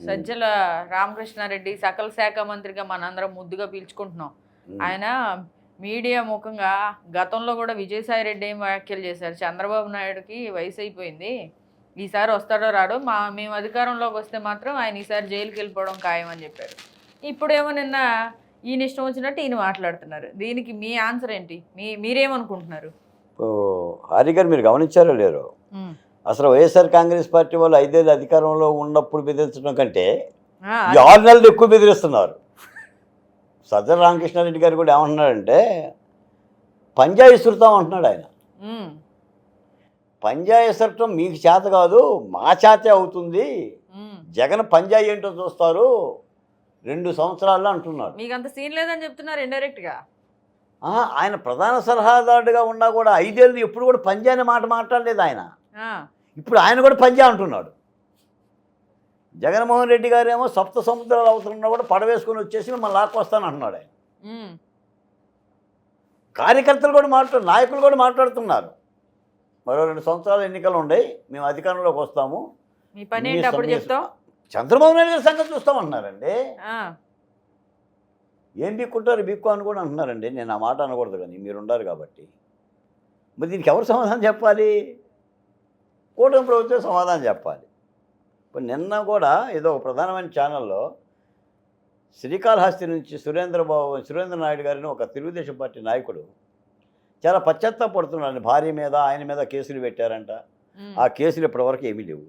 సజ్జల రామకృష్ణారెడ్డి సకల శాఖ మంత్రిగా మనందరం ముద్దుగా పీల్చుకుంటున్నాం. ఆయన మీడియా ముఖంగా గతంలో కూడా విజయసాయి రెడ్డి ఏం వ్యాఖ్యలు చేశారు, చంద్రబాబు నాయుడుకి వయసు అయిపోయింది, ఈసారి వస్తాడో రాడో, మేము అధికారంలోకి వస్తే మాత్రం ఆయన ఈసారి జైలుకి వెళ్ళిపోవడం ఖాయం అని చెప్పారు. ఇప్పుడేమో నిన్న ఈయన ఇష్టం వచ్చినట్టు ఈయన మాట్లాడుతున్నారు. దీనికి మీ ఆన్సర్ ఏంటి? మీరేమనుకుంటున్నారు? హారి గారు మీరు గమనించారో లేరో, అసలు వైఎస్ఆర్ కాంగ్రెస్ పార్టీ వాళ్ళు 5 ఏళ్ళు అధికారంలో ఉన్నప్పుడు బెదిరించడం కంటే 6 నెలలు ఎక్కువ బెదిరిస్తున్నారు. సజ్జల రామకృష్ణారెడ్డి గారు కూడా ఏమంటున్నాడంటే పంజా ఇసురుతాం అంటున్నాడు ఆయన. పంజా ఇసరటం మీకు చేత కాదు, మా చేతే అవుతుంది, జగన్ పంజా ఏంటో చూస్తారు 2 సంవత్సరాల్లో అంటున్నాడు. మీకు అంత సీన్ లేదని చెప్తున్నారు ఇండైరెక్ట్గా. ఆయన ప్రధాన సలహాదారుడిగా ఉన్నా కూడా 5 ఏళ్ళు ఎప్పుడు కూడా పంజా అనే మాట మాట్లాడలేదు ఆయన. ఇప్పుడు ఆయన కూడా పంజా అంటున్నాడు. జగన్మోహన్ రెడ్డి గారేమో సప్త సముద్రాలు అవుతున్నా కూడా పడవేసుకొని వచ్చేసి మిమ్మల్ని లాక్కొస్తాను అంటున్నాడు ఆయన. కార్యకర్తలు కూడా నాయకులు కూడా మాట్లాడుతున్నారు, మరో 2 సంవత్సరాలు ఎన్నికలు ఉన్నాయి, మేము అధికారంలోకి వస్తాము, మీ పని ఏంటి అప్పుడు చెప్తాం, చంద్రబాబు నాయుడు గారి సంగతి చూస్తామంటున్నారండి. ఏం బిక్కుంటారు బిక్కు అని కూడా అంటున్నారండి. నేను ఆ మాట అనకూడదు కానీ మీరు ఉండారు కాబట్టి. మరి దీనికి ఎవరు సమాధానం చెప్పాలి? కూటమి ప్రభుత్వం సమాధానం చెప్పాలి. ఇప్పుడు నిన్న కూడా ఏదో ఒక ప్రధానమైన ఛానల్లో శ్రీకాళహస్తి నుంచి సురేంద్ర నాయుడు గారిని ఒక తెలుగుదేశం పార్టీ నాయకుడు చాలా పశ్చాత్తాపడుతున్నాడు. భార్య మీద ఆయన మీద కేసులు పెట్టారంట. ఆ కేసులు ఇప్పటివరకు ఏమీ లేవు.